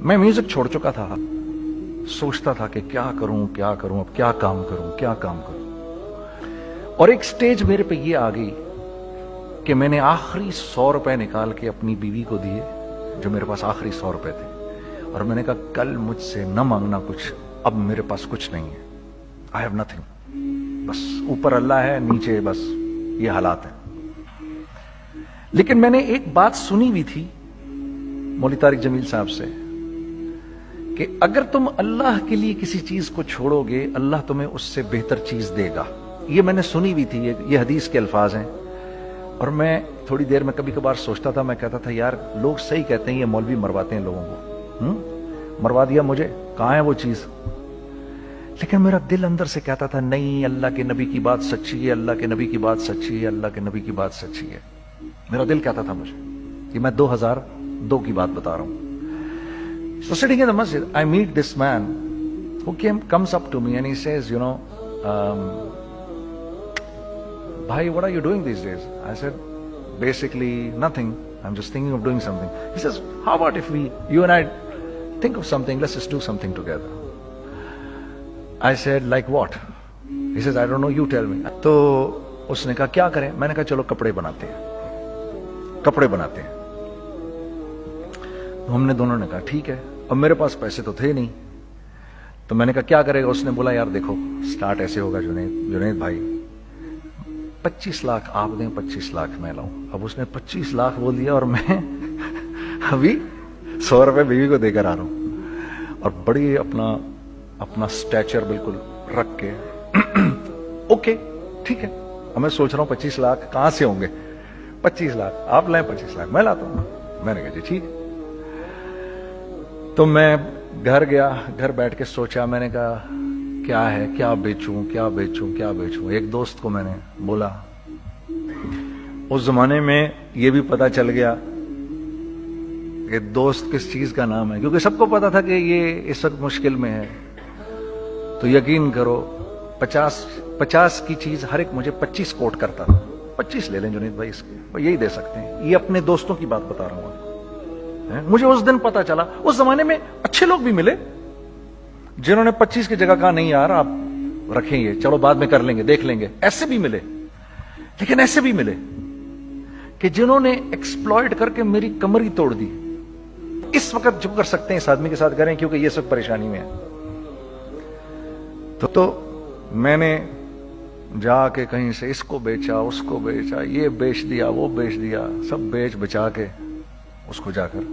मैं म्यूजिक छोड़ चुका था, सोचता था कि क्या करूं, अब क्या काम करूं। और एक स्टेज मेरे पे ये आ गई कि मैंने आखिरी 100 रुपए निकाल के अपनी बीवी को दिए, जो मेरे पास आखिरी 100 रुपए थे, और मैंने कहा कल मुझसे न मांगना कुछ, अब मेरे पास कुछ नहीं है, आई हैव नथिंग, बस ऊपर अल्लाह है, नीचे बस ये हालात है। लेकिन मैंने एक बात सुनी हुई थी मौलवी तारिक जमील साहब से कि अगर तुम अल्लाह के लिए किसी चीज को छोड़ोगे, अल्लाह तुम्हें उससे बेहतर चीज देगा। ये मैंने सुनी हुई थी, ये हदीस के अल्फाज हैं। और मैं थोड़ी देर में कभी कभार सोचता था, मैं कहता था यार लोग सही कहते हैं, ये मौलवी मरवाते हैं लोगों को। मरवा दिया मुझे, कहां है वो चीज? लेकिन मेरा दिल अंदर से कहता था नहीं, अल्लाह के नबी की बात सच्ची है, अल्लाह के नबी की बात सच्ची है, अल्लाह के नबी की बात सच्ची है। मेरा दिल कहता था मुझे, कि मैं 2002 की बात बता रहा हूं। So sitting in the masjid, I meet this man who comes up to me and he says, you know, bhai, what are you doing these days? I said, basically nothing. I'm just thinking of doing something. He says, how about if you and I think of something, let's just do something together. I said, like what? He says, I don't know, you tell me. तो उसने कहा क्या करें? मैंने कहा चलो कपड़े बनाते हैं। हमने दोनों ने कहा ठीक है। अब मेरे पास पैसे तो थे नहीं, तो मैंने कहा क्या करेगा? उसने बोला यार देखो, स्टार्ट ऐसे होगा जुनैद भाई, 25 लाख आप दें, 25 लाख मैं लाऊं। अब उसने 25 लाख बोल दिया और मैं अभी 100 रुपए बीवी को देकर आ रहा हूं, और बड़ी अपना स्टैचर बिल्कुल रख के ओके ठीक है। अब मैं सोच रहा हूं 25 लाख कहां से होंगे? 25 लाख आप लाएं, 25 लाख मैं लाता हूं। मैंने कहा जी ठीक है। तो मैं घर गया, घर बैठ के सोचा, मैंने कहा क्या है, क्या बेचूं। एक दोस्त को मैंने बोला, उस जमाने में ये भी पता चल गया कि दोस्त किस चीज का नाम है, क्योंकि सबको पता था कि ये इस वक्त मुश्किल में है। तो यकीन करो 50 की चीज हर एक मुझे 25 कोट करता था। 25 ले लें जुनैद भाई, इसके यही दे सकते हैं। ये अपने दोस्तों की बात बता रहा हूं। मुझे उस दिन पता चला, उस जमाने में अच्छे लोग भी मिले जिन्होंने 25 की जगह कहा नहीं यार आप रखें, ये चलो बाद में कर लेंगे, देख लेंगे। ऐसे भी मिले, लेकिन ऐसे भी मिले कि जिन्होंने एक्सप्लॉइट करके मेरी कमर ही तोड़ दी। इस वक्त जो कर सकते हैं इस आदमी के साथ करें, क्योंकि ये सब परेशानी में है। तो मैंने जाके कहीं से इसको बेचा, उसको बेचा, ये बेच दिया, वो बेच दिया, सब बेच बचा के उसको जाकर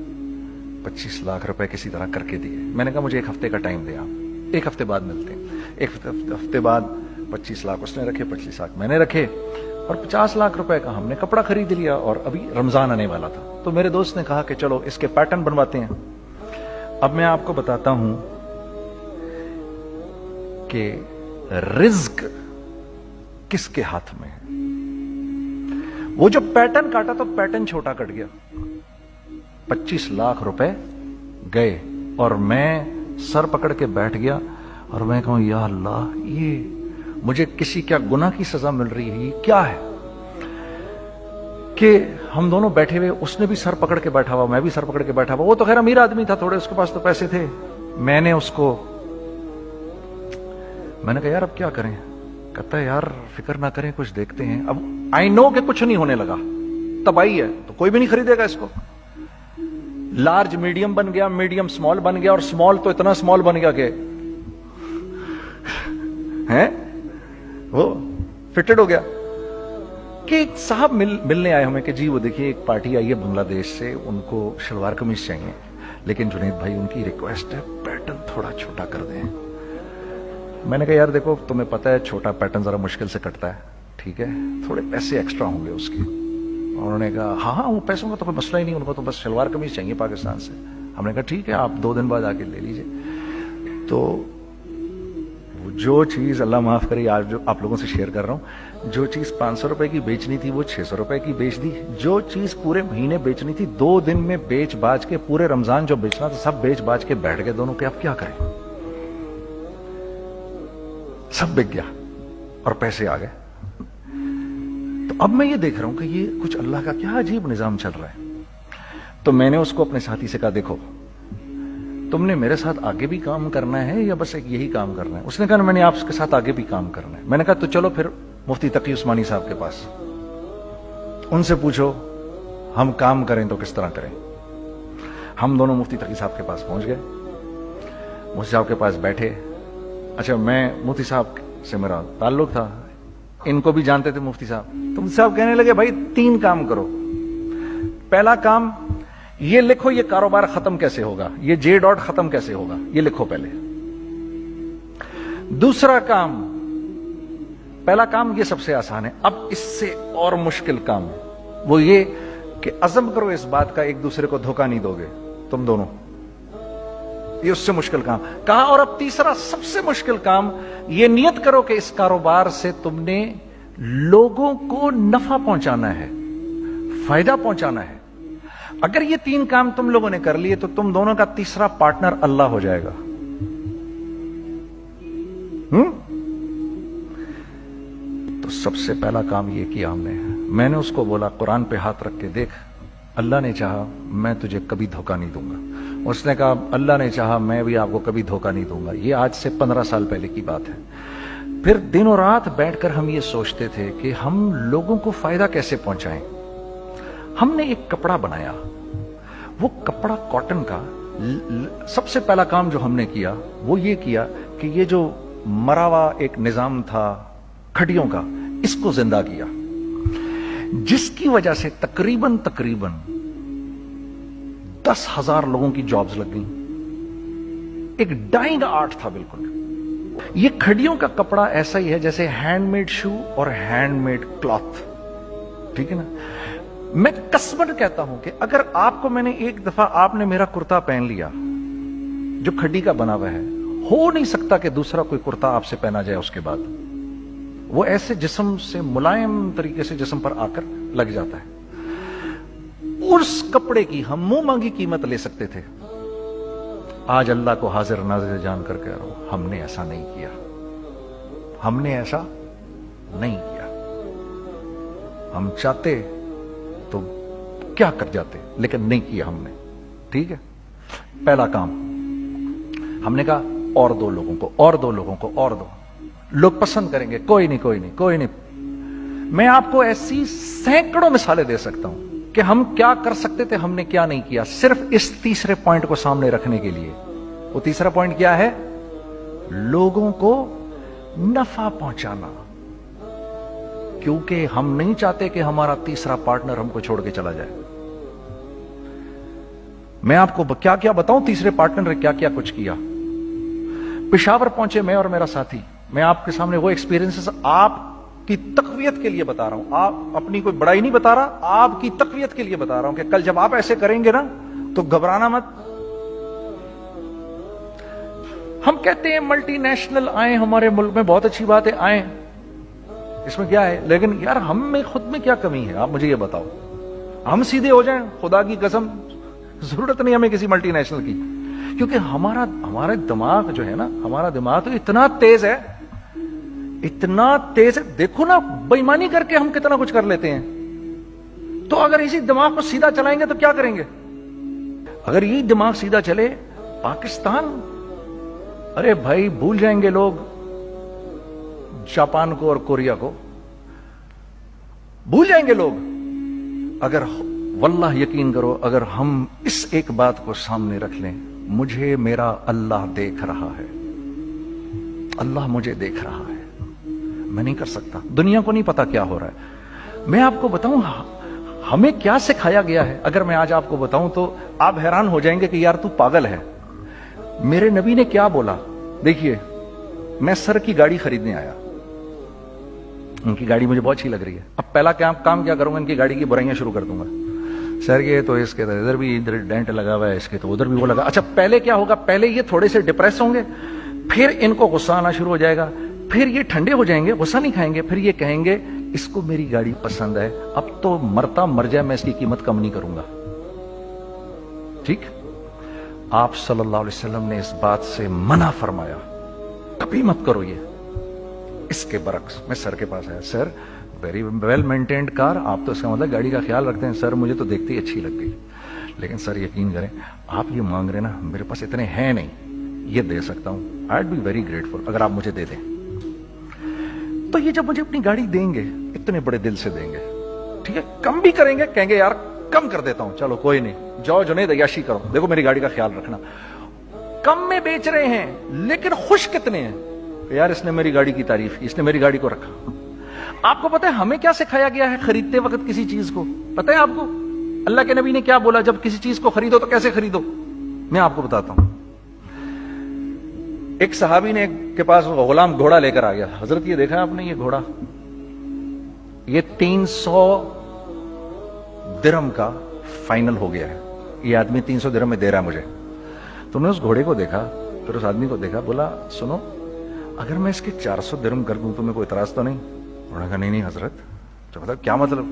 25 लाख रुपए किसी तरह करके दिए। मैंने कहा मुझे 1 हफ्ते का टाइम दे, आप 1 हफ्ते बाद मिलते हैं। 1 हफ्ते बाद 25 लाख उसने रखे, 25 लाख मैंने रखे, और 50 लाख रुपए का हमने कपड़ा खरीद लिया। और अभी रमजान आने वाला था, तो मेरे दोस्त ने कहा कि चलो इसके पैटर्न बनवाते हैं। अब मैं आपको बताता हूं कि रिज्क किसके हाथ में है। वो जो पैटर्न काटा तो पैटर्न छोटा कट गया, 25 लाख रुपए गए, और मैं सर पकड़ के बैठ गया और मैं कहूं या अल्लाह, ये मुझे किसी क्या गुनाह की सजा मिल रही है, ये क्या है? कि हम दोनों बैठे हुए, उसने भी सर पकड़ के बैठा हुआ, मैं भी सर पकड़ के बैठा हुआ। वो तो खैर अमीर आदमी था, थोड़े उसके पास तो पैसे थे। मैंने कहा यार अब क्या करें? कहता है यार फिक्र ना करें, कुछ देखते हैं। अब आई नो कि कुछ नहीं होने लगा, तबाही है, तो कोई भी नहीं खरीदेगा इसको। लार्ज मीडियम बन गया, मीडियम स्मॉल बन गया, और स्मॉल तो इतना स्मॉल बन गया कि हैं वो फिटेड हो गया। कि एक साहब मिलने आए हमें कि जी वो देखिए एक पार्टी आई है बांग्लादेश से, उनको शलवार कमीज चाहिए, लेकिन जुनैद भाई उनकी रिक्वेस्ट है पैटर्न थोड़ा छोटा कर दें। मैंने कहा यार देखो तुम्हें पता है छोटा पैटर्न जरा मुश्किल से कटता है, ठीक है, थोड़े पैसे एक्स्ट्रा होंगे उसके। उन्होंने कहा हाँ वो पैसों का तो कोई मसला ही नहीं, उनको तो बस शलवार कमीज चाहिए पाकिस्तान से। हमने कहा ठीक है आप 2 दिन बाद आके ले लीजिए। तो जो चीज अल्लाह माफ करे आज जो आप लोगों से शेयर कर रहा हूं, जो चीज 500 रुपए की बेचनी थी वो 600 रुपए की बेच दी। जो चीज पूरे महीने बेचनी थी 2 दिन में बेच बाज के, पूरे रमजान जो बेचना था सब बेच बाज के बैठ गए दोनों के। अब क्या करें? सब बिक गया और पैसे आ गए। तो अब मैं ये देख रहा हूं कि ये कुछ अल्लाह का क्या अजीब निजाम चल रहा है। तो मैंने उसको अपने साथी से कहा देखो تم نے میرے ساتھ آگے بھی کام کرنا ہے یا بس ایک یہی کام کرنا ہے؟ اس نے کہا میں نے آپ کے ساتھ آگے بھی کام کرنا ہے. میں نے کہا تو چلو پھر مفتی تقی عثمانی صاحب کے پاس, ان سے پوچھو ہم کام کریں تو کس طرح کریں. ہم دونوں مفتی تقی صاحب کے پاس پہنچ گئے, مفتی صاحب کے پاس بیٹھے. اچھا میں مفتی صاحب سے میرا تعلق تھا, ان کو بھی جانتے تھے مفتی صاحب. تو مفتی صاحب کہنے لگے بھائی 3 کام کرو. پہلا کام یہ لکھو یہ کاروبار ختم کیسے ہوگا, یہ جے ڈاٹ ختم کیسے ہوگا, یہ لکھو پہلے. دوسرا کام, پہلا کام یہ سب سے آسان ہے, اب اس سے اور مشکل کام وہ یہ کہ عزم کرو اس بات کا ایک دوسرے کو دھوکہ نہیں دو گے تم دونوں, یہ اس سے مشکل کام کہا. اور اب تیسرا سب سے مشکل کام, یہ نیت کرو کہ اس کاروبار سے تم نے لوگوں کو نفع پہنچانا ہے, فائدہ پہنچانا ہے. اگر یہ 3 کام تم لوگوں نے کر لیے تو تم دونوں کا تیسرا پارٹنر اللہ ہو جائے گا. تو سب سے پہلا کام یہ کیا ہم نے. میں نے اس کو بولا قرآن پہ ہاتھ رکھ کے دیکھ, اللہ نے چاہا میں تجھے کبھی دھوکہ نہیں دوں گا. اس نے کہا اللہ نے چاہا میں بھی آپ کو کبھی دھوکہ نہیں دوں گا. یہ آج سے 15 سال پہلے کی بات ہے. پھر دن اور رات بیٹھ کر ہم یہ سوچتے تھے کہ ہم لوگوں کو فائدہ کیسے پہنچائیں. ہم نے ایک کپڑا بنایا, وہ کپڑا کاٹن کا. سب سے پہلا کام جو ہم نے کیا وہ یہ کیا کہ یہ جو مرا ہوا ایک نظام تھا کھٹیوں کا, اس کو زندہ کیا, جس کی وجہ سے تقریباً 10,000 لوگوں کی جابز لگ گئیں. ایک ڈائنگ آرٹ تھا بالکل. یہ کھڑیوں کا کپڑا ایسا ہی ہے جیسے ہینڈ میڈ شو اور ہینڈ میڈ کلاتھ, ٹھیک ہے نا. میں قسمن کہتا ہوں کہ اگر آپ کو میں نے ایک دفعہ آپ نے میرا کرتا پہن لیا جو کھڈی کا بنا ہوا ہے, ہو نہیں سکتا کہ دوسرا کوئی کرتا آپ سے پہنا جائے اس کے بعد. وہ ایسے جسم سے ملائم طریقے سے جسم پر آ کر لگ جاتا ہے. اس کپڑے کی ہم منہ مانگی قیمت لے سکتے تھے. آج اللہ کو حاضر ناظر جان کر کہہ رہا ہوں, ہم نے ایسا نہیں کیا. ہم نے ایسا نہیں کیا. ہم چاہتے تو کیا کر جاتے, لیکن نہیں کیا ہم نے. ٹھیک ہے, پہلا کام ہم نے کہا اور 2 لوگوں کو, اور 2 لوگوں کو, اور 2 لوگ پسند کریں گے. کوئی نہیں کوئی نہیں کوئی نہیں. میں آپ کو ایسی سینکڑوں مثالیں دے سکتا ہوں کہ ہم کیا کر سکتے تھے, ہم نے کیا نہیں کیا, صرف اس تیسرے پوائنٹ کو سامنے رکھنے کے لیے. وہ تیسرا پوائنٹ کیا ہے؟ لوگوں کو نفع پہنچانا. کیونکہ ہم نہیں چاہتے کہ ہمارا تیسرا پارٹنر ہم کو چھوڑ کے چلا جائے. میں آپ کو کیا کیا بتاؤں, تیسرے پارٹنر نے کیا کیا کچھ کیا. پشاور پہنچے میں اور میرا ساتھی. میں آپ کے سامنے وہ ایکسپیرینسز آپ کی تقویت کے لیے بتا رہا ہوں, آپ اپنی کوئی بڑائی نہیں بتا رہا, آپ کی تقویت کے لیے بتا رہا ہوں کہ کل جب آپ ایسے کریں گے نا تو گھبرانا مت. ہم کہتے ہیں ملٹی نیشنل آئیں ہمارے ملک میں, بہت اچھی بات ہے, آئیں, اس میں کیا ہے, لیکن یار ہم میں خود میں کیا کمی ہے آپ مجھے یہ بتاؤ. ہم سیدھے ہو جائیں, خدا کی قسم ضرورت نہیں ہمیں کسی ملٹی نیشنل کی. کیونکہ ہمارا دماغ جو ہے نا, ہمارا دماغ تو اتنا تیز ہے, اتنا تیز ہے. دیکھو نا بے ایمانی کر کے ہم کتنا کچھ کر لیتے ہیں. تو اگر اسی دماغ کو سیدھا چلائیں گے تو کیا کریں گے؟ اگر یہی دماغ سیدھا چلے, پاکستان, ارے بھائی بھول جائیں گے لوگ جاپان کو اور کوریا کو, بھول جائیں گے لوگ. اگر واللہ یقین کرو, اگر ہم اس ایک بات کو سامنے رکھ لیں, مجھے میرا اللہ دیکھ رہا ہے, اللہ مجھے دیکھ رہا ہے, میں نہیں کر سکتا. دنیا کو نہیں پتا کیا ہو رہا ہے. میں آپ کو بتاؤں ہمیں کیا سکھایا گیا ہے, اگر میں آج آپ کو بتاؤں تو آپ حیران ہو جائیں گے کہ یار تو پاگل ہے. میرے نبی نے کیا بولا, دیکھیے میں سر کی گاڑی خریدنے آیا, ان کی گاڑی مجھے بہت اچھی لگ رہی ہے. اب پہلا کام کیا کروں گا, ان کی گاڑی کی برائیاں شروع کر دوں گا. سر یہ تو اس کے ادھر بھی ادھر ڈینٹ لگا ہوا ہے, اس کے تو ادھر بھی وہ لگا. اچھا پہلے کیا ہوگا, پہلے یہ تھوڑے سے ڈپریس ہوں گے, پھر ان کو غصہ آنا شروع ہو جائے گا, پھر یہ ٹھنڈے ہو جائیں گے, غصہ نہیں کھائیں گے, پھر یہ کہیں گے اس کو میری گاڑی پسند ہے, اب تو مرتا مر جائے میں اس کی قیمت کم نہیں کروں گا. ٹھیک, آپ صلی اللہ علیہ وسلم نے اس بات سے منع فرمایا, کبھی مت کرو یہ. اس کے برعکس میں سر کے پاس آیا, سر ویری ویل مینٹینڈ کار, آپ تو اس کا مطلب گاڑی کا خیال رکھتے ہیں. سر مجھے تو دیکھتے ہی اچھی لگ گئی, लेकिन सर यकीन करें, आप ये मांग रहे ना, मेरे पास इतने हैं नहीं, ये दे सकता हूं, I would be very grateful अगर आप मुझे दे दें। तो ये जब मुझे अपनी गाड़ी देंगे, इतने बड़े दिल से देंगे, ठीक है, कम भी करेंगे, कहेंगे यार कम कर देता हूं, चलो कोई नहीं, जाओ जुनैद अय्याशी करो, देखो मेरी गाड़ी का ख्याल रखना। कम में बेच रहे हैं लेकिन खुश कितने हैं, यार इसने मेरी गाड़ी की तारीफ की, इसने मेरी गाड़ी को रखा। आपको पता है हमें क्या सिखाया गया है खरीदते वक्त किसी चीज को? पता है आपको अल्लाह के नबी ने क्या बोला, जब किसी चीज को खरीदो तो कैसे खरीदो? मैं आपको बताता हूं। एक सहाबी ने के पास गुलाम घोड़ा लेकर आ गया, हजरत ये देखा आपने, ये घोड़ा ये 300 दिरहम का फाइनल हो गया है, ये आदमी 300 दिरहम में दे रहा है मुझे। तुमने उस घोड़े को देखा, फिर उस आदमी को देखा, बोला सुनो अगर मैं इसके 400 दिरहम कर दूं तो मैं कोई इतराज तो नहीं? उन्होंने कहा नहीं नहीं हजरत। तो मतलब क्या मतलब?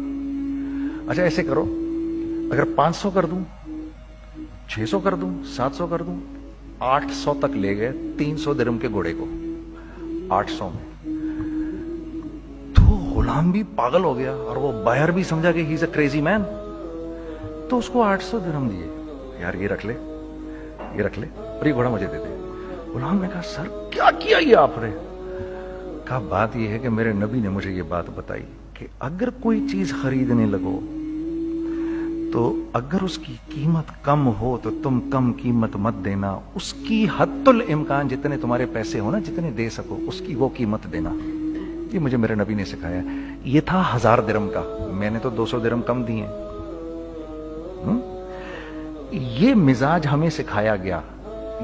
अच्छा ऐसे करो, अगर 500 कर दूं, 600 कर दूं, 700 कर दूं, 800 तक ले गए 300 दिरहम के घोड़े को, 800 में। तो गुलाम भी पागल हो गया और वो बायर भी समझा कि he is a crazy man, तो उसको 800 दिरहम दिए, यार ये रख ले, ये रख ले और ये घोड़ा मुझे दे दे। गुलाम ने कहा सर क्या किया ये आपने? कहा बात ये है कि मेरे नबी ने मुझे ये बात बताई कि अगर कोई चीज खरीदने लगो तो अगर उसकी कीमत कम हो तो तुम कम कीमत मत देना, उसकी हद्दुल इम्कान जितने तुम्हारे पैसे हो ना, जितने दे सको उसकी वो कीमत देना। ये मुझे मेरे नबी ने सिखाया। ये था 1000 दिरहम का, मैंने तो 200 दिरहम कम दिए। ये मिजाज हमें सिखाया गया,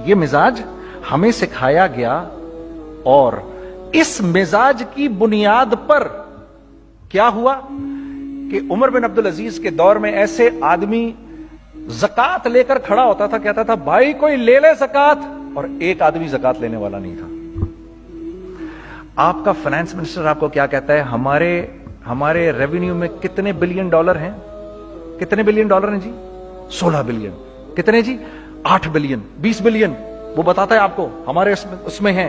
ये मिजाज हमें सिखाया गया, और इस मिजाज की बुनियाद पर क्या हुआ कि उमर बिन अब्दुल अजीज के दौर में ऐसे आदमी ज़कात लेकर खड़ा होता था, कहता था भाई कोई ले ले ज़कात, और एक आदमी ज़कात लेने वाला नहीं था। आपका फाइनेंस मिनिस्टर आपको क्या कहता है, हमारे रेवेन्यू में कितने बिलियन डॉलर हैं? कितने बिलियन डॉलर हैं जी? 16 बिलियन। कितने जी? 8 बिलियन, 20 बिलियन, वो बताता है आपको हमारे उसमें है।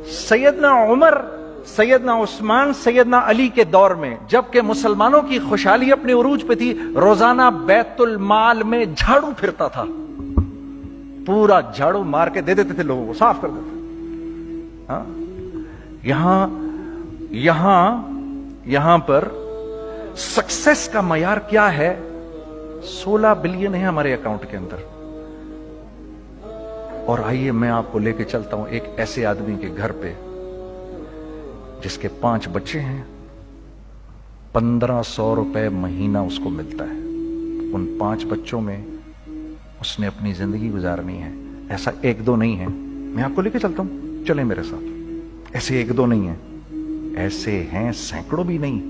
सैयदना उमर, सैयदना उस्मान, सैयदना अली के दौर में, जबकि मुसलमानों की खुशहाली अपने उरूज पे थी, रोजाना बैतुल माल में झाड़ू फिरता था, पूरा झाड़ू मार के दे देते थे लोगों को, साफ कर देते। हाँ? यहां पर सक्सेस का मयार क्या है? 16 बिलियन है हमारे अकाउंट के अंदर। और आइए मैं आपको लेके चलता हूं एक ऐसे आदमी के घर पे जिसके 5 बच्चे हैं, 1500 रुपए महीना उसको मिलता है। उन 5 बच्चों में उसने अपनी जिंदगी गुजारनी है। ऐसा 1-2 नहीं है, मैं आपको लेके चलता हूं, चले मेरे साथ। ऐसे 1-2 नहीं है, ऐसे हैं सैकड़ों भी नहीं,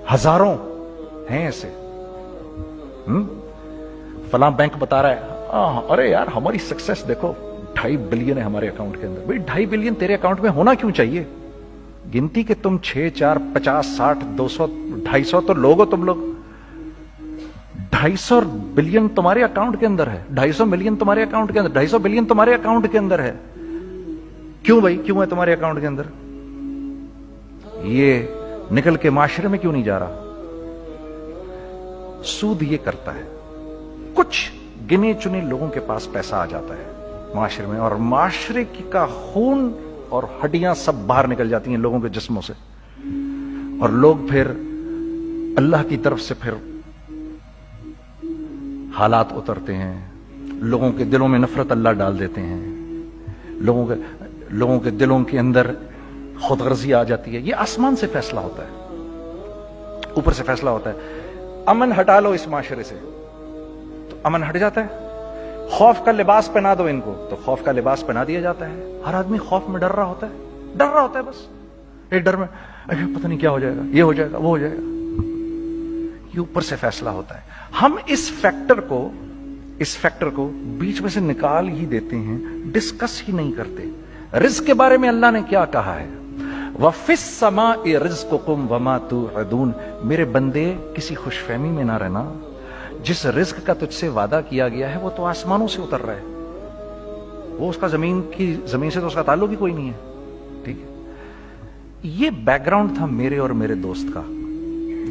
हजारों हैं ऐसे। फला बैंक बता रहा है अरे यार हमारी सक्सेस देखो, 2.5 बिलियन है हमारे अकाउंट के अंदर। भाई 2.5 बिलियन तेरे अकाउंट में होना क्यों चाहिए? गिनती के तुम 6, 4, 50, 60, 200, 250 तो लोग हो तुम लोग। 250 बिलियन तुम्हारे अकाउंट के अंदर है, 250 मिलियन तुम्हारे अकाउंट के अंदर, 250 बिलियन तुम्हारे अकाउंट के अंदर है। क्यों भाई, क्यों है तुम्हारे अकाउंट के अंदर? ये निकल के माशरे में क्यों नहीं जा रहा? सूद ये करता है, कुछ गिने चुने लोगों के पास पैसा आ जाता है माशरे में, और माशरे का खून और हड्डियां सब बाहर निकल जाती हैं लोगों के जिस्मों से, और लोग फिर अल्लाह की तरफ से फिर हालात उतरते हैं, लोगों के दिलों में नफरत अल्लाह डाल देते हैं, लोगों के दिलों के अंदर खुदगर्जी आ जाती है। ये आसमान से फैसला होता है, ऊपर से फैसला होता है। अमन हटा लो इस माशरे से तो अमन हट जाता है। खौफ का लिबास पहना दो इनको तो खौफ का लिबास पहना दिया जाता है। हर आदमी खौफ में डर रहा होता है, बस एक डर में पता नहीं क्या हो जाएगा, ये हो जाएगा, वो हो जाएगा। ये ऊपर से फैसला होता है। हम इस फैक्टर को बीच में से निकाल ही देते हैं, डिस्कस ही नहीं करते। रिज्क के बारे में अल्लाह ने क्या कहा है? वफिस समाई रिज़्कुकुम वमा तुअदून। मेरे बंदे किसी खुशफहमी में ना रहना, जिस रिज्क का तुझसे वादा किया गया है वो तो आसमानों से उतर रहा है, वो उसका जमीन से तो उसका ताल्लुक ही कोई नहीं है। ठीक है, ये बैकग्राउंड था मेरे और मेरे दोस्त का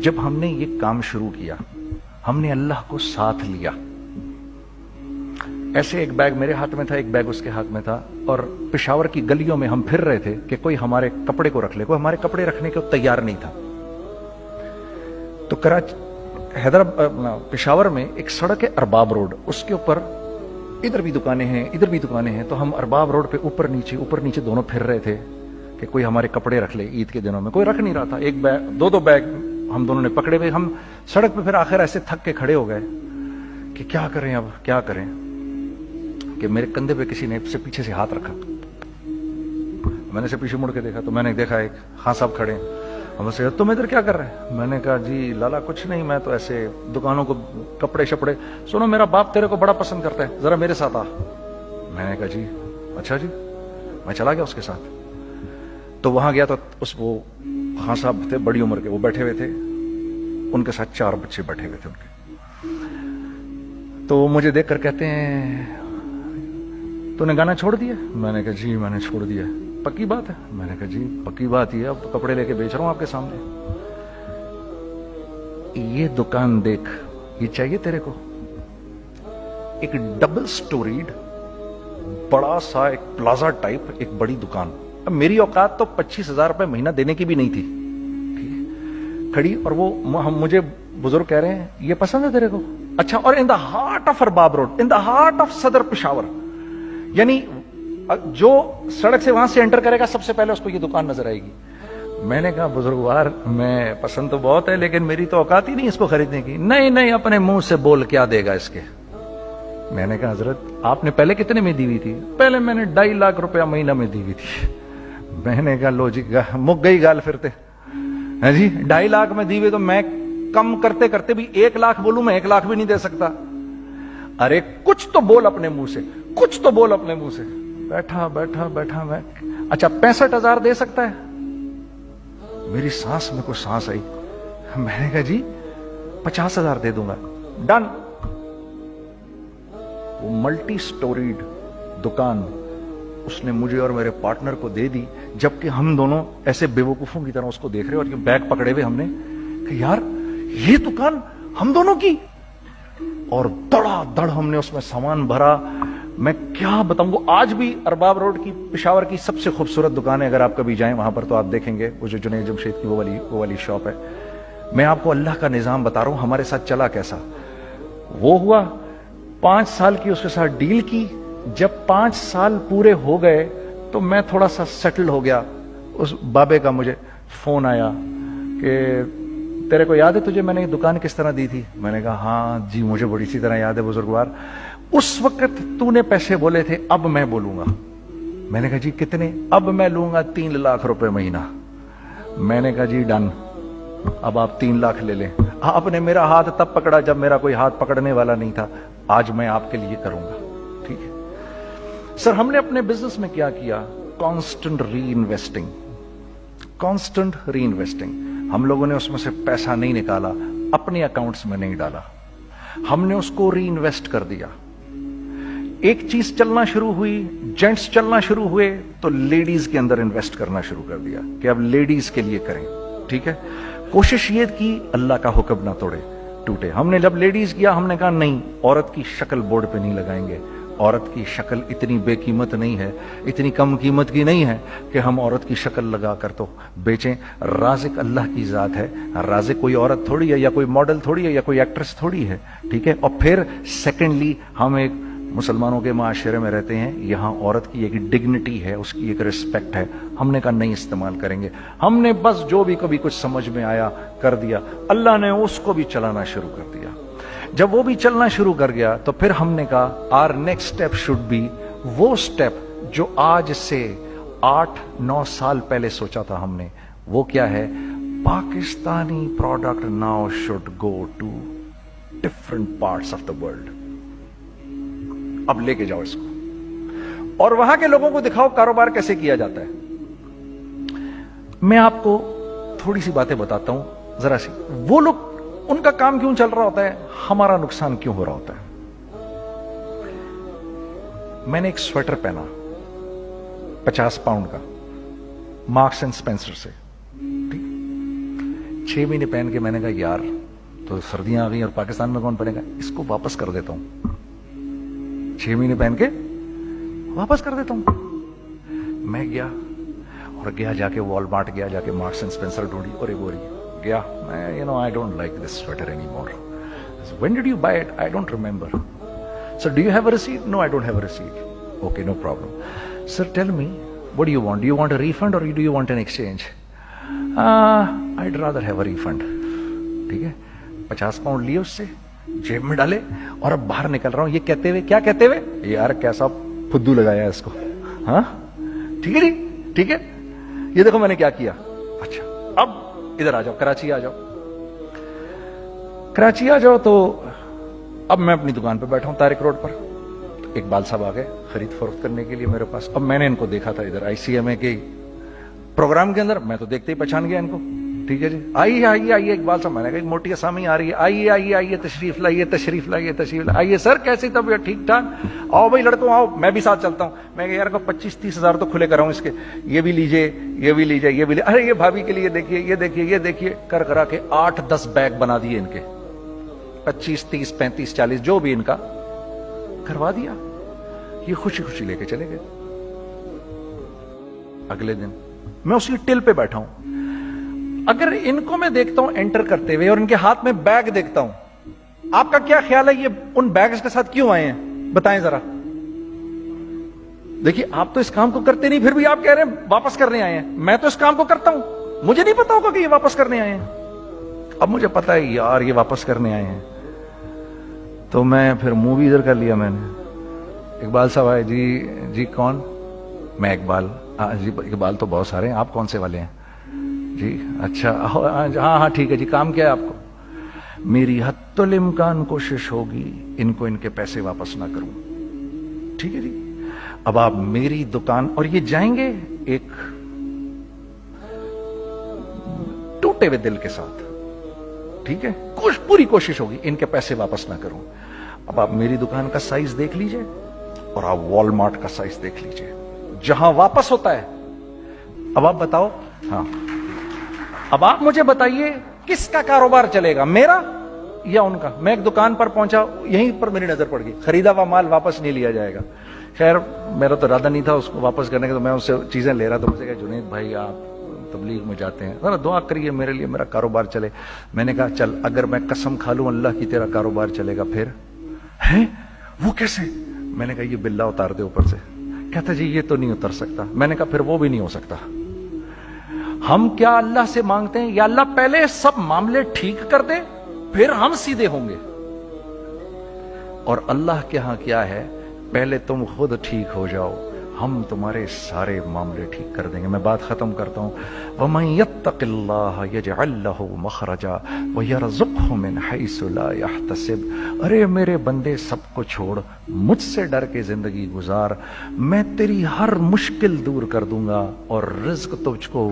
जब हमने ये काम शुरू किया। ہم نے اللہ کو ساتھ لیا. ایسے ایک بیگ میرے ہاتھ میں تھا, ایک بیگ اس کے ہاتھ میں تھا, اور پشاور کی گلیوں میں ہم پھر رہے تھے کہ کوئی ہمارے کپڑے کو رکھ لے. کوئی ہمارے کپڑے رکھنے کو تیار نہیں تھا. تو پشاور میں ایک سڑک ہے ارباب روڈ, اس کے اوپر ادھر بھی دکانیں ہیں ادھر بھی دکانیں ہیں. تو ہم ارباب روڈ پہ اوپر نیچے دونوں پھر رہے تھے کہ کوئی ہمارے کپڑے رکھ لے. عید کے دنوں میں کوئی رکھ نہیں رہا تھا. ایک بیگ, دو بیگ ہم دونوں نے پکڑے ہوئے. ہم سڑک پہ پھر آخر ایسے تھک کے کھڑے ہو گئے کہ کیا کریں, اب کیا کریں, کہ میرے کندھے پہ کسی نے سے پیچھے سے ہاتھ رکھا. میں نے سے پیچھے مڑ کے دیکھا تو میں نے دیکھا ایک خان صاحب کھڑے ہیں. ہم سے تم ادھر کیا کر رہے ہیں؟ میں نے کہا جی لالا کچھ نہیں, میں تو ایسے دکانوں کو کپڑے شپڑے. سنو میرا باپ تیرے کو بڑا پسند کرتا ہے, ذرا میرے ساتھ آ. میں نے کہا جی اچھا جی. میں چلا گیا اس کے ساتھ. تو وہاں گیا تو وہ خان صاحب تھے بڑی عمر کے, وہ بیٹھے ہوئے تھے, ان کے ساتھ 4 بچے بیٹھے ہوئے تھے ان کے. تو مجھے دیکھ کر کہتے ہیں تو نے گانا چھوڑ دیا؟ میں نے کہا جی میں نے چھوڑ دیا. پکی بات ہے؟ میں نے کہا جی پکی بات ہی ہے, اب کپڑے لے کے بیچ رہا ہوں آپ کے سامنے. یہ دکان دیکھ, یہ چاہیے تیرے کو؟ ایک ڈبل سٹوریڈ بڑا سا ایک پلازا ٹائپ ایک بڑی دکان. اب میری اوقات تو 25,000 روپے مہینہ دینے کی بھی نہیں تھی کھڑی. اور وہ مجھے بزرگ کہہ رہے ہیں یہ پسند ہے تیرے کو؟ اچھا. اور in the heart of Arbab road, in the heart of Saddar Peshawar, یعنی جو سڑک سے وہاں سے انٹر کرے گا سب سے پہلے اس کو یہ دکان نظر آئے گی. میں نے کہا بزرگوار میں پسند تو بہت ہے لیکن میری تو اوقات ہی نہیں اس کو خریدنے کی. نہیں اپنے منہ سے بول کیا دے گا اس کے. میں نے کہا حضرت آپ نے پہلے کتنے میں دی ہوئی تھی؟ پہلے میں نے 2.5 لاکھ روپیہ مہینہ میں دی ہوئی تھی. میں نے کہا لو جی مک گئی گال پھرتے ہیں جی. 2.5 لاکھ میں دی ہوئی تو میں کم کرتے کرتے بھی 1 لاکھ بولوں, میں 1 لاکھ بھی نہیں دے سکتا. ارے کچھ تو بول اپنے منہ سے, کچھ تو بول اپنے منہ سے. بیٹھا میں اچھا 65,000 دے سکتا ہے؟ میری سانس میں کوئی سانس آئی. میں نے کہا جی 50,000 دے دوں گا. ڈن. وہ ملٹی سٹوریڈ دکان اس نے مجھے اور میرے پارٹنر کو دے دی, جبکہ ہم دونوں ایسے بیوقوفوں کی طرح اس کو دیکھ رہے. اور یہ بیگ پکڑے ہوئے ہم نے کہ یار یہ دکان ہم دونوں کی. اور دڑا دڑ ہم نے اس میں سامان بھرا. میں کیا بتاؤں, وہ آج بھی ارباب روڈ کی پشاور کی سب سے خوبصورت دکان ہے. اگر آپ کبھی جائیں وہاں پر تو آپ دیکھیں گے وہ جو جنید جمشید کی وہ والی شاپ ہے. میں آپ کو اللہ کا نظام بتا رہا ہوں ہمارے ساتھ چلا کیسا. وہ ہوا 5 سال کی اس کے ساتھ ڈیل کی. جب 5 سال پورے ہو گئے تو میں تھوڑا سا سیٹل ہو گیا. اس بابے کا مجھے فون آیا کہ تیرے کو یاد ہے تجھے میں نے یہ دکان کس طرح دی تھی؟ میں نے کہا ہاں جی مجھے بڑی سی طرح یاد ہے بزرگوار. اس وقت تو نے پیسے بولے تھے, اب میں بولوں گا. میں نے کہا جی کتنے؟ اب میں لوں گا 3 لاکھ روپے مہینہ. میں نے کہا جی ڈن, اب آپ 3 لاکھ لے لیں. آپ نے میرا ہاتھ تب پکڑا جب میرا کوئی ہاتھ پکڑنے والا نہیں تھا. آج میں آپ کے لیے کروں گا. ٹھیک ہے سر. ہم نے اپنے بزنس میں کیا کیا؟ کانسٹنٹ ری انویسٹنگ. کانسٹنٹ ری انویسٹنگ. ہم لوگوں نے اس میں سے پیسہ نہیں نکالا, اپنے اکاؤنٹس میں نہیں ڈالا, ہم نے اس کو ری انویسٹ کر دیا. ایک چیز چلنا شروع ہوئی, جینٹس چلنا شروع ہوئے تو لیڈیز کے اندر انویسٹ کرنا شروع کر دیا کہ اب لیڈیز کے لیے کریں. ٹھیک ہے. کوشش یہ کی اللہ کا حکم نہ ٹوٹے. ہم نے جب لیڈیز کیا ہم نے کہا نہیں, عورت کی شکل بورڈ پہ نہیں لگائیں گے. عورت کی شکل اتنی بے قیمت نہیں ہے, اتنی کم قیمت کی نہیں ہے کہ ہم عورت کی شکل لگا کر تو بیچیں. رازق اللہ کی ذات ہے. رازق کوئی عورت تھوڑی ہے, یا کوئی ماڈل تھوڑی ہے, یا کوئی ایکٹریس تھوڑی ہے. ٹھیک ہے. اور پھر سیکنڈلی ہم ایک مسلمانوں کے معاشرے میں رہتے ہیں, یہاں عورت کی ایک ڈگنیٹی ہے, اس کی ایک ریسپیکٹ ہے. ہم نے کہا نہیں استعمال کریں گے. ہم نے بس جو بھی کبھی کچھ سمجھ میں آیا کر دیا. اللہ نے اس کو بھی چلانا شروع کر دیا. جب وہ بھی چلنا شروع کر گیا تو پھر ہم نے کہا our next step should be وہ اسٹیپ جو آج سے 8-9 سال پہلے سوچا تھا ہم نے. وہ کیا ہے؟ Pakistani product now should go to different parts of the world. اب لے کے جاؤ اس کو اور وہاں کے لوگوں کو دکھاؤ کاروبار کیسے کیا جاتا ہے. میں آپ کو تھوڑی سی باتیں بتاتا ہوں ذرا سی. وہ لوگ ان کا کام کیوں چل رہا ہوتا ہے, ہمارا نقصان کیوں ہو رہا ہوتا ہے. میں نے ایک سویٹر پہنا 50 پاؤنڈ کا مارکس اینڈ اسپینسر سے. 6 مہینے پہن کے میں نے کہا یار तो सर्दियां आ गई और पाकिस्तान में कौन पहनेगा, इसको वापस कर देता हूं, 6 महीने पहन के वापस कर देता हूं। मैं गया और गया जाके वॉलमार्ट गया, जाके मार्क्स एंड स्पेंसर ढूंढी और एक बोरी गया, मैं I don't like this sweater any more. When did you buy it? I don't remember. Sir do you have a receipt? No I don't have a receipt. Okay no problem. Sir tell me what do you want? Do you want a refund or do you want an exchange? I'd rather have a refund। ठीक है, 50 pound लिए उससे, जेब में डाले और अब बाहर निकल रहा हूं, ये कहते हुए, क्या कहते हुए, यार कैसा फुद्दू लगाया है इसको। हाँ ठीक है जी, ठीक है, ये देखो मैंने क्या किया। अच्छा अब इधर आ जाओ, कराची आ जाओ, कराची आ जाओ। तो अब मैं अपनी दुकान पे बैठा हूं तारिक रोड पर, इकबाल साहब आ गए खरीद फरोख्त करने के लिए मेरे पास। अब मैंने इनको देखा था इधर ICMA के प्रोग्राम के अंदर, मैं तो देखते ही पहचान गया इनको। ठीक है जी, आइए आइए आइए इकबाल साहब, मैंने कहा मोटी आसामी आ रही है, आइए आइए आइए, तशरीफ लाइए तशरीफ लाइए तशरीफ लाइए। आइए सर, कैसी तबीयत? ठीक ठाक। आओ भाई लड़कों आओ, मैं भी साथ चलता हूँ। मैं कहा यार को 25-30 हजार तो खुले कराऊं इसके, ये भी लीजिए ये भी लीजिए ये भी लीजिए, अरे ये भाभी के लिए देखिए ये देखिए ये देखिए, कर करा के 8-10 बैग बना दिए इनके, 25, 30, 35, 40 जो भी इनका करवा दिया। ये खुशी खुशी लेके चले गए। अगले दिन मैं उसी टिल पे बैठा हूं, अगर इनको मैं देखता हूं एंटर करते हुए और इनके हाथ में बैग देखता हूं, आपका क्या ख्याल है ये उन बैग्स के साथ क्यों आए हैं? बताएं जरा। देखिए आप तो इस काम को करते नहीं, फिर भी आप कह रहे हैं वापस करने आए हैं। मैं तो इस काम को करता हूं, मुझे नहीं पता होगा कि ये वापस करने आए हैं। अब मुझे पता है यार ये वापस करने आए हैं, तो मैं फिर मुंह भी इधर कर लिया मैंने। इकबाल साहब आए, जी जी कौन? मैं इकबाल। जी इकबाल तो बहुत सारे हैं, आप कौन से वाले हैं जी? अच्छा हाँ हाँ ठीक है जी, काम क्या है आपको? मेरी हत्तुल इम्कान कोशिश होगी इनको इनके पैसे वापस ना करूं। ठीक है जी, अब आप मेरी दुकान, और ये जाएंगे एक टूटे हुए दिल के साथ, ठीक है, पूरी कोशिश होगी इनके पैसे वापस ना करूं। अब आप मेरी दुकान का साइज देख लीजिए और आप वॉलमार्ट का साइज देख लीजिए, जहां वापस होता है। अब आप बताओ, हाँ अब आप मुझे बताइए किसका कारोबार चलेगा, मेरा या उनका? मैं एक दुकान पर पहुंचा, यहीं पर मेरी नजर पड़ गई, खरीदा हुआ माल वापस नहीं लिया जाएगा। खैर मेरा तो इरादा नहीं था उसको वापस करने का, तो मैं उससे चीजें ले रहा था। मुझे कहा जुनैद भाई आप तबलीग में जाते हैं, जरा दुआ करिए मेरे लिए, मेरा कारोबार चले। मैंने कहा चल अगर मैं कसम खा लूं अल्लाह की तेरा कारोबार चलेगा फिर? है वो कैसे? मैंने कहा ये बिल्ला उतार दे ऊपर से। कहता जी ये तो नहीं उतर सकता। मैंने कहा फिर वो भी नहीं हो सकता। हम क्या अल्लाह से मांगते हैं, या अल्लाह पहले सब मामले ठीक कर दे फिर हम सीधे होंगे, और अल्लाह के यहां क्या है, पहले तुम खुद ठीक हो जाओ, हम तुम्हारे सारे मामले ठीक कर देंगे। मैं बात खत्म करता हूं। वमन यत्तकिल्लाह यजअल लहू मखरजा व यरज़ुक़हु मिन हैसु ला यहतसिब। अरे मेरे बंदे, सबको छोड़, मुझसे डर के जिंदगी गुजार, मैं तेरी हर मुश्किल दूर कर दूंगा और रिज्क तुझको